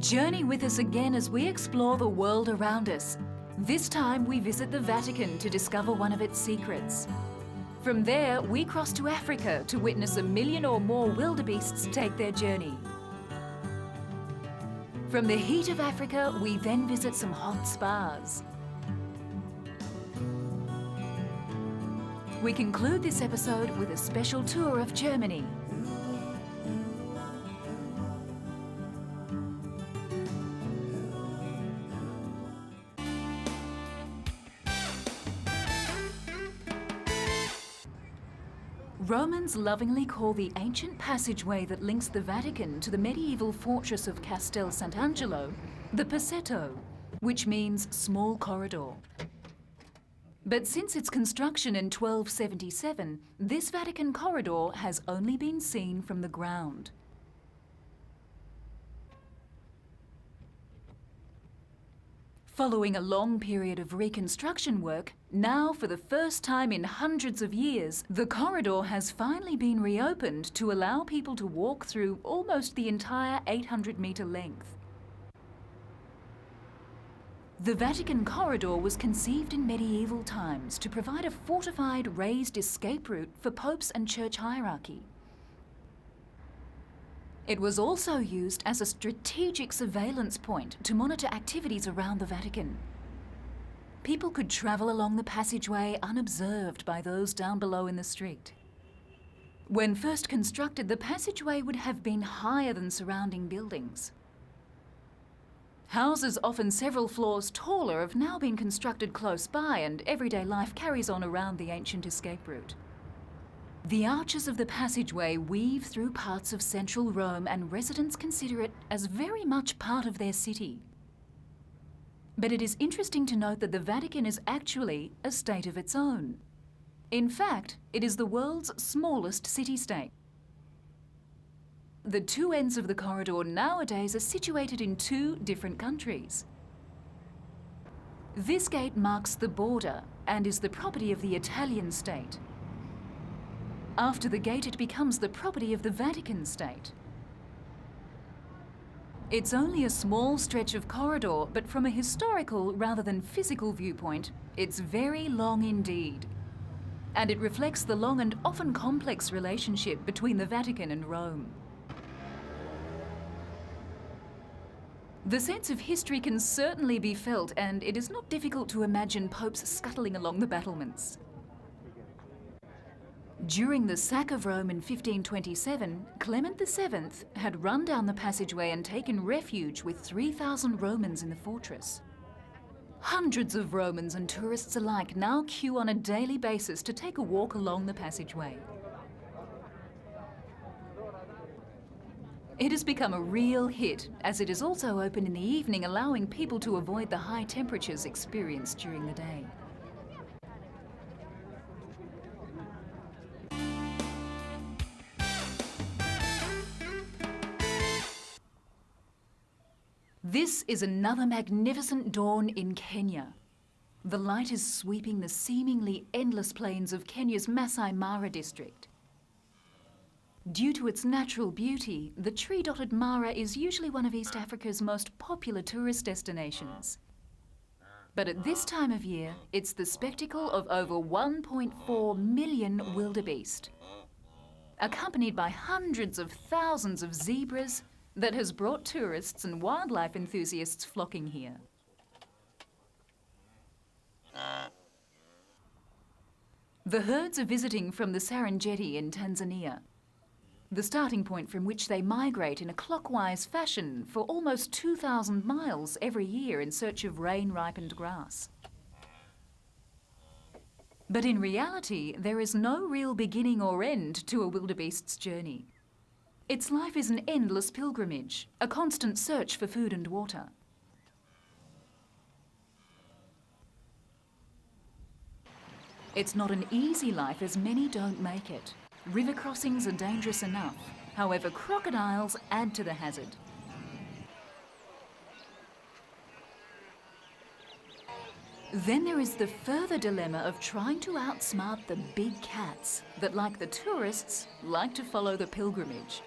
Journey with us again as we explore the world around us. This time we visit the Vatican to discover one of its secrets. From there, we cross to Africa to witness 1 million or more wildebeests take their journey. From the heat of Africa, we then visit some hot spas. We conclude this episode with a special tour of Germany. Romans lovingly call the ancient passageway that links the Vatican to the medieval fortress of Castel Sant'Angelo the Passetto, which means small corridor. But since its construction in 1277, this Vatican corridor has only been seen from the ground. Following a long period of reconstruction work, now for the first time in hundreds of years, the corridor has finally been reopened to allow people to walk through almost the entire 800-metre length. The Vatican corridor was conceived in medieval times to provide a fortified raised escape route for popes and church hierarchy. It was also used as a strategic surveillance point to monitor activities around the Vatican. People could travel along the passageway unobserved by those down below in the street. When first constructed, the passageway would have been higher than surrounding buildings. Houses often several floors taller have now been constructed close by, and everyday life carries on around the ancient escape route. The arches of the passageway weave through parts of central Rome, and residents consider it as very much part of their city. But it is interesting to note that the Vatican is actually a state of its own. In fact, it is the world's smallest city-state. The two ends of the corridor nowadays are situated in two different countries. This gate marks the border and is the property of the Italian state. After the gate, it becomes the property of the Vatican state. It's only a small stretch of corridor, but from a historical rather than physical viewpoint, it's very long indeed. And it reflects the long and often complex relationship between the Vatican and Rome. The sense of history can certainly be felt, and it is not difficult to imagine popes scuttling along the battlements. During the sack of Rome in 1527, Clement VII had run down the passageway and taken refuge with 3,000 Romans in the fortress. Hundreds of Romans and tourists alike now queue on a daily basis to take a walk along the passageway. It has become a real hit, as it is also open in the evening, allowing people to avoid the high temperatures experienced during the day. This is another magnificent dawn in Kenya. The light is sweeping the seemingly endless plains of Kenya's Masai Mara district. Due to its natural beauty, the tree-dotted Mara is usually one of East Africa's most popular tourist destinations. But at this time of year, it's the spectacle of over 1.4 million wildebeest, accompanied by hundreds of thousands of zebras, that has brought tourists and wildlife enthusiasts flocking here. The herds are visiting from the Serengeti in Tanzania, the starting point from which they migrate in a clockwise fashion for almost 2,000 miles every year in search of rain-ripened grass. But in reality, there is no real beginning or end to a wildebeest's journey. Its life is an endless pilgrimage, a constant search for food and water. It's not an easy life, as many don't make it. River crossings are dangerous enough. However, crocodiles add to the hazard. Then there is the further dilemma of trying to outsmart the big cats that, like the tourists, like to follow the pilgrimage.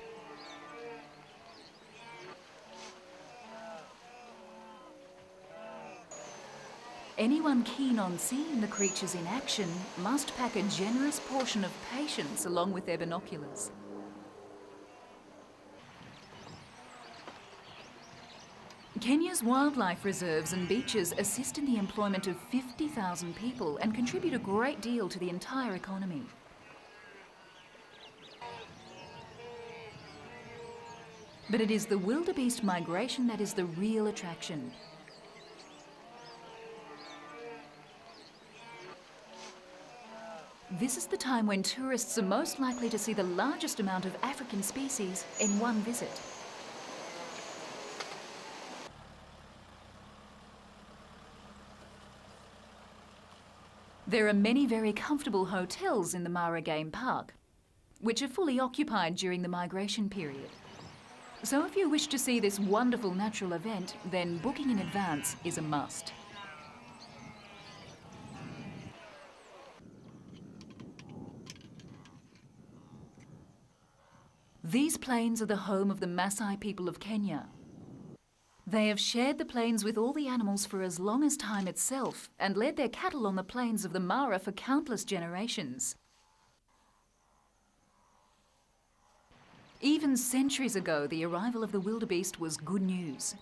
Anyone keen on seeing the creatures in action must pack a generous portion of patience along with their binoculars. Kenya's wildlife reserves and beaches assist in the employment of 50,000 people and contribute a great deal to the entire economy. But it is the wildebeest migration that is the real attraction. This is the time when tourists are most likely to see the largest amount of African species in one visit. There are many very comfortable hotels in the Mara Game Park, which are fully occupied during the migration period. So if you wish to see this wonderful natural event, then booking in advance is a must. These plains are the home of the Maasai people of Kenya. They have shared the plains with all the animals for as long as time itself and led their cattle on the plains of the Mara for countless generations. Even centuries ago, the arrival of the wildebeest was good news.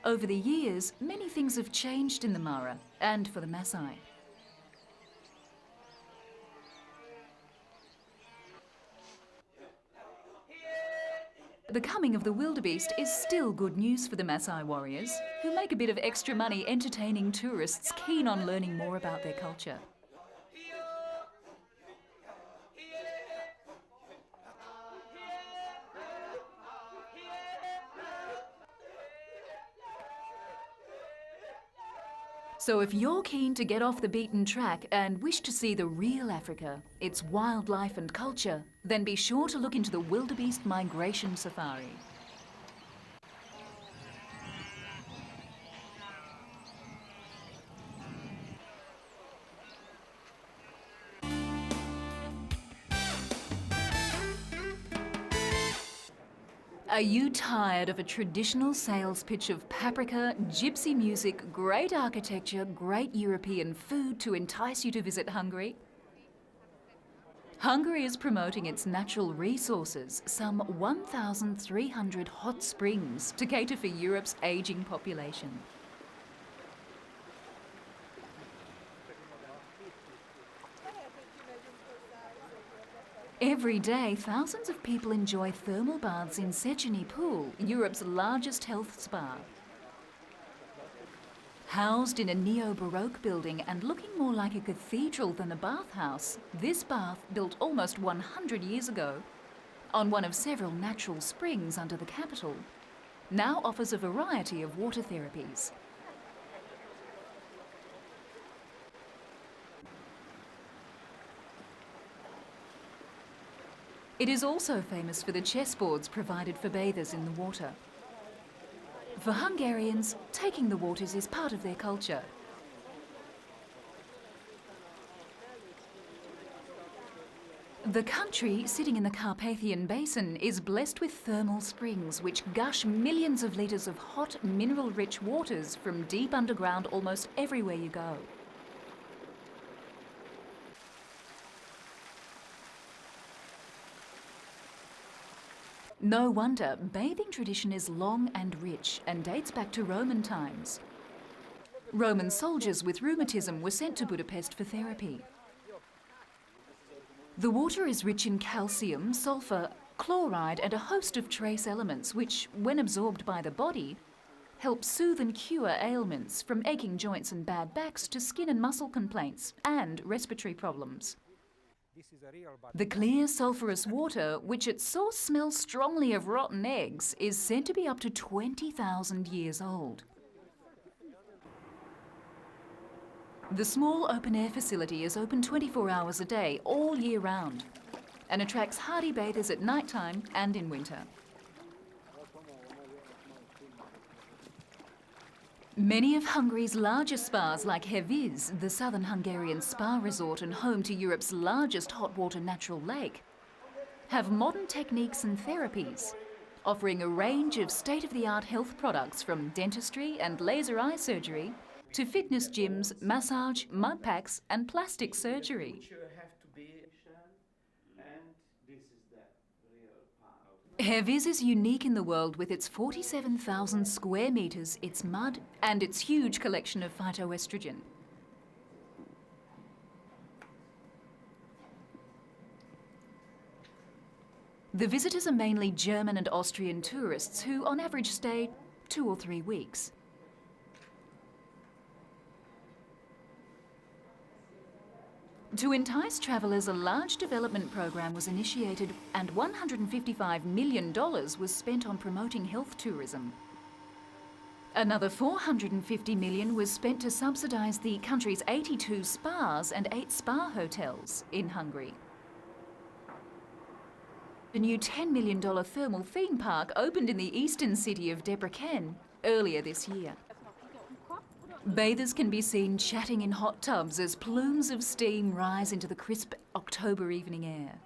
Over the years, many things have changed in the Mara and for the Maasai. The coming of the wildebeest is still good news for the Maasai warriors, who make a bit of extra money entertaining tourists keen on learning more about their culture. So if you're keen to get off the beaten track and wish to see the real Africa, its wildlife and culture, then be sure to look into the wildebeest migration safari. Are you tired of a traditional sales pitch of paprika, gypsy music, great architecture, great European food to entice you to visit Hungary? Hungary is promoting its natural resources, some 1,300 hot springs to cater for Europe's ageing population. Every day, thousands of people enjoy thermal baths in Széchenyi Pool, Europe's largest health spa. Housed in a neo-Baroque building and looking more like a cathedral than a bathhouse, this bath, built almost 100 years ago, on one of several natural springs under the capital, now offers a variety of water therapies. It is also famous for the chessboards provided for bathers in the water. For Hungarians, taking the waters is part of their culture. The country, sitting in the Carpathian Basin, is blessed with thermal springs which gush millions of litres of hot, mineral-rich waters from deep underground almost everywhere you go. No wonder bathing tradition is long and rich and dates back to Roman times. Roman soldiers with rheumatism were sent to Budapest for therapy. The water is rich in calcium, sulfur, chloride and a host of trace elements which, when absorbed by the body, help soothe and cure ailments from aching joints and bad backs to skin and muscle complaints and respiratory problems. The clear sulphurous water, which at source smells strongly of rotten eggs, is said to be up to 20,000 years old. The small open-air facility is open 24 hours a day, all year round, and attracts hardy bathers at night time and in winter. Many of Hungary's largest spas, like Heviz, the southern Hungarian spa resort and home to Europe's largest hot water natural lake, have modern techniques and therapies, offering a range of state-of-the-art health products from dentistry and laser eye surgery to fitness gyms, massage, mud packs and plastic surgery. Herviz is unique in the world with its 47,000 square metres, its mud and its huge collection of phytoestrogen. The visitors are mainly German and Austrian tourists who on average stay 2 or 3 weeks. To entice travellers, a large development program was initiated and $155 million was spent on promoting health tourism. Another $450 million was spent to subsidise the country's 82 spas and 8 spa hotels in Hungary. A new $10 million thermal theme park opened in the eastern city of Debrecen earlier this year. Bathers can be seen chatting in hot tubs as plumes of steam rise into the crisp October evening air.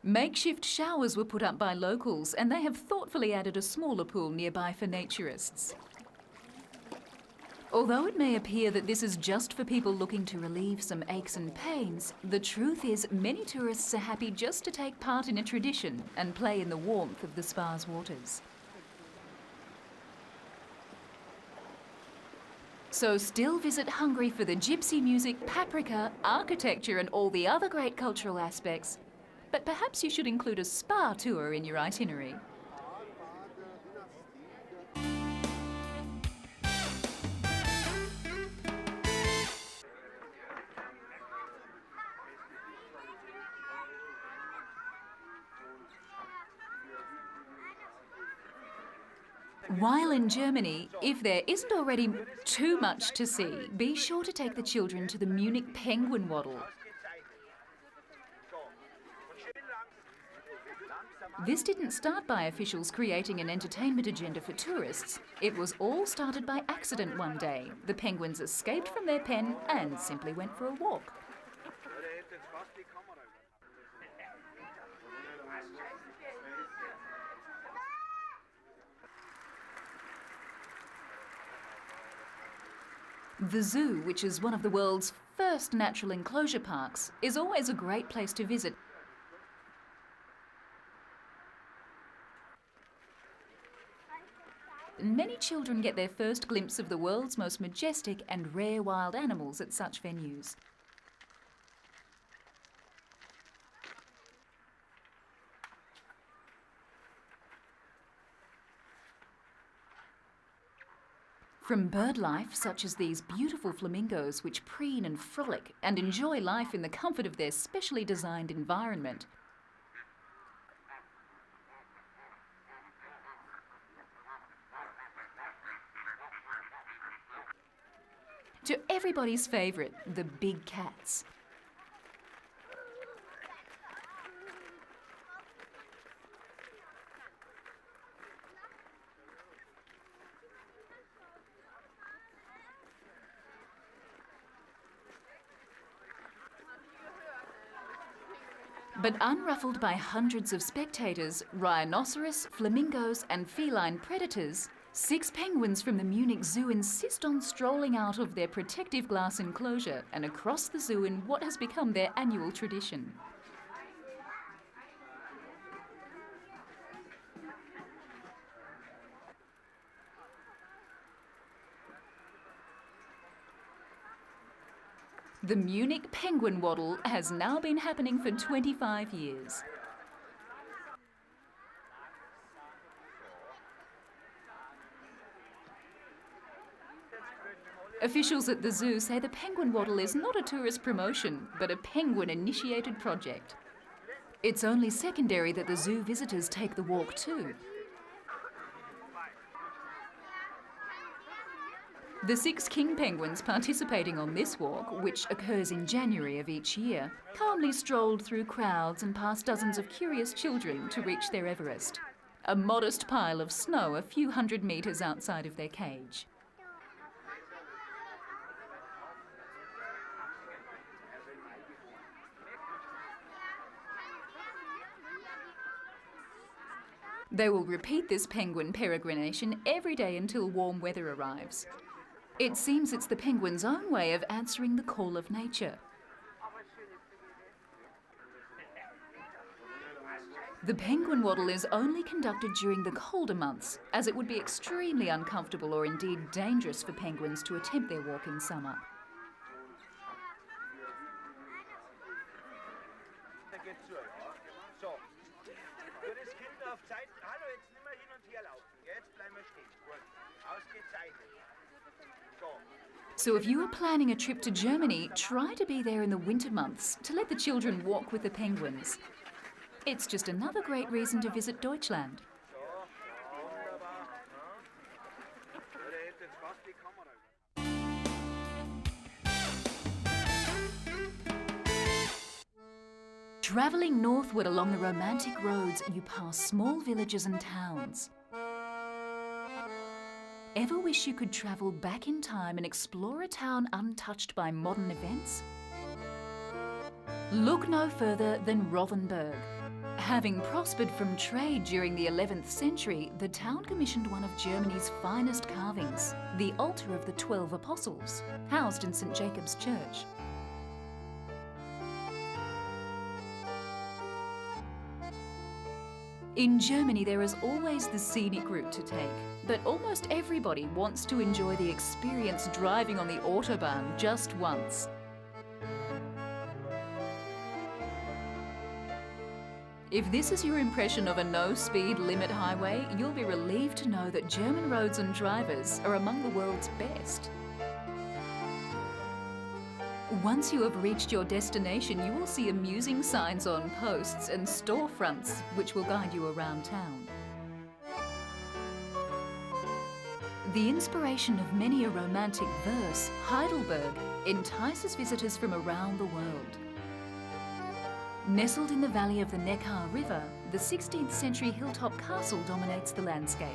Makeshift showers were put up by locals, and they have thoughtfully added a smaller pool nearby for naturists. Although it may appear that this is just for people looking to relieve some aches and pains, the truth is many tourists are happy just to take part in a tradition and play in the warmth of the spa's waters. So still visit Hungary for the gypsy music, paprika, architecture and all the other great cultural aspects. But perhaps you should include a spa tour in your itinerary. While in Germany, if there isn't already too much to see, be sure to take the children to the Munich Penguin Waddle. This didn't start by officials creating an entertainment agenda for tourists. It was all started by accident one day. The penguins escaped from their pen and simply went for a walk. The zoo, which is one of the world's first natural enclosure parks, is always a great place to visit. Many children get their first glimpse of the world's most majestic and rare wild animals at such venues. From bird life, such as these beautiful flamingos which preen and frolic and enjoy life in the comfort of their specially designed environment, to everybody's favourite, the big cats. But unruffled by hundreds of spectators, rhinoceros, flamingos and feline predators, 6 penguins from the Munich Zoo insist on strolling out of their protective glass enclosure and across the zoo in what has become their annual tradition. The Munich Penguin Waddle has now been happening for 25 years. Officials at the zoo say the Penguin Waddle is not a tourist promotion, but a penguin-initiated project. It's only secondary that the zoo visitors take the walk too. The 6 king penguins participating on this walk, which occurs in January of each year, calmly strolled through crowds and past dozens of curious children to reach their Everest, a modest pile of snow a few hundred metres outside of their cage. They will repeat this penguin peregrination every day until warm weather arrives. It seems it's the penguin's own way of answering the call of nature. The penguin waddle is only conducted during the colder months, as it would be extremely uncomfortable or indeed dangerous for penguins to attempt their walk in summer. So if you are planning a trip to Germany, try to be there in the winter months to let the children walk with the penguins. It's just another great reason to visit Deutschland. Travelling northward along the romantic roads, you pass small villages and towns. Ever wish you could travel back in time and explore a town untouched by modern events? Look no further than Rothenburg. Having prospered from trade during the 11th century, the town commissioned one of Germany's finest carvings, the altar of the 12 Apostles, housed in St. Jacob's Church. In Germany, there is always the scenic route to take, but almost everybody wants to enjoy the experience driving on the Autobahn just once. If this is your impression of a no-speed limit highway, you'll be relieved to know that German roads and drivers are among the world's best. Once you have reached your destination, you will see amusing signs on posts and storefronts which will guide you around town. The inspiration of many a romantic verse, Heidelberg, entices visitors from around the world. Nestled in the valley of the Neckar River, the 16th century hilltop castle dominates the landscape.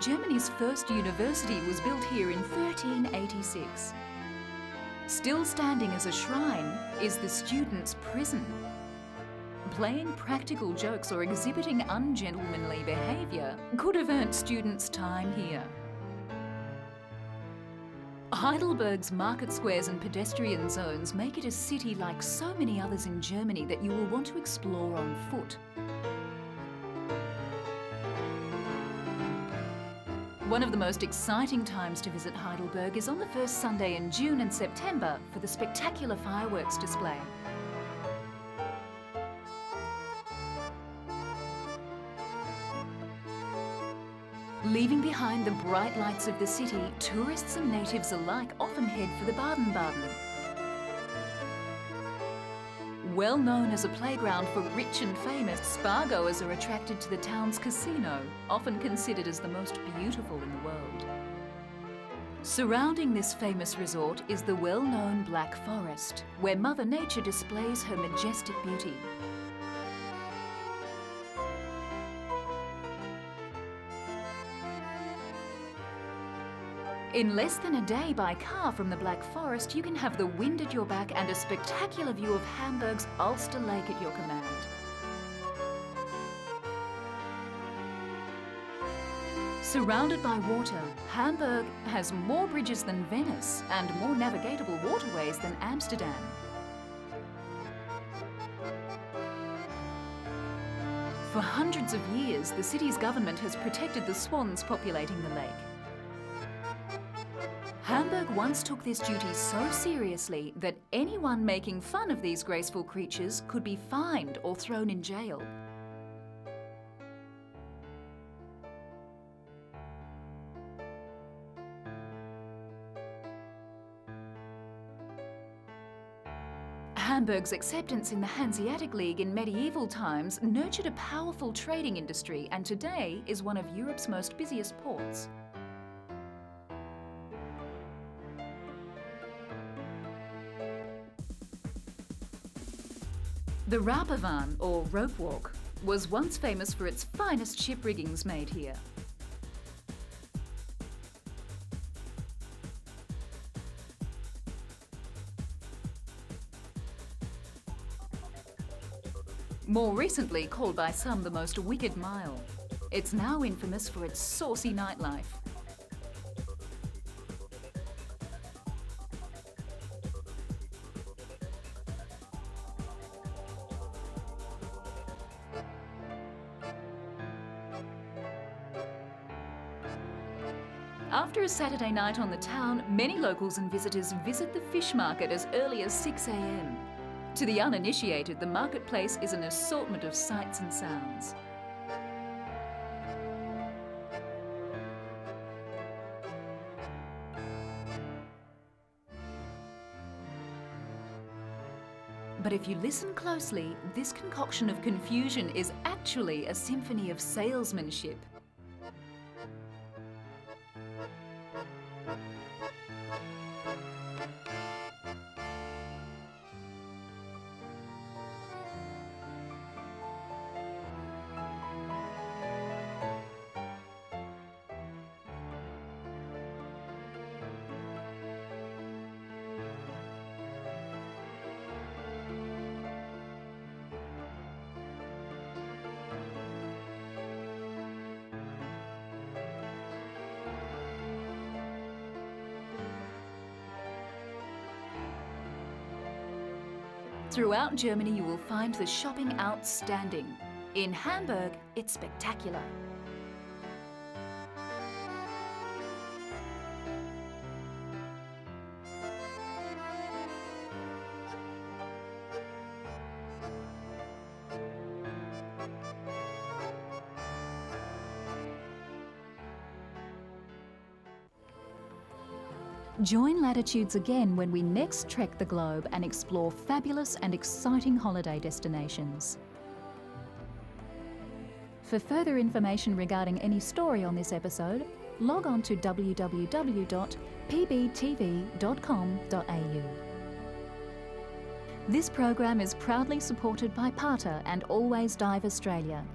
Germany's first university was built here in 1386. Still standing as a shrine is the students' prison. Playing practical jokes or exhibiting ungentlemanly behaviour could have earned students time here. Heidelberg's market squares and pedestrian zones make it a city like so many others in Germany that you will want to explore on foot. One of the most exciting times to visit Heidelberg is on the first Sunday in June and September for the spectacular fireworks display. Leaving behind the bright lights of the city, tourists and natives alike often head for the Baden-Baden. Well known as a playground for rich and famous, spa-goers are attracted to the town's casino, often considered as the most beautiful in the world. Surrounding this famous resort is the well-known Black Forest, where Mother Nature displays her majestic beauty. In less than a day by car from the Black Forest, you can have the wind at your back and a spectacular view of Hamburg's Ulster Lake at your command. Surrounded by water, Hamburg has more bridges than Venice and more navigatable waterways than Amsterdam. For hundreds of years, the city's government has protected the swans populating the lake. Hamburg once took this duty so seriously that anyone making fun of these graceful creatures could be fined or thrown in jail. Hamburg's acceptance in the Hanseatic League in medieval times nurtured a powerful trading industry and today is one of Europe's most busiest ports. The Reeperbahn, or rope walk, was once famous for its finest ship riggings made here. More recently called by some the most wicked mile. It's now infamous for its saucy nightlife. After a Saturday night on the town, many locals and visitors visit the fish market as early as 6 a.m. To the uninitiated, the marketplace is an assortment of sights and sounds. But if you listen closely, this concoction of confusion is actually a symphony of salesmanship. Throughout Germany, you will find the shopping outstanding. In Hamburg, it's spectacular. Join Latitudes again when we next trek the globe and explore fabulous and exciting holiday destinations. For further information regarding any story on this episode, log on to www.pbtv.com.au. This program is proudly supported by Pater and Always Dive Australia.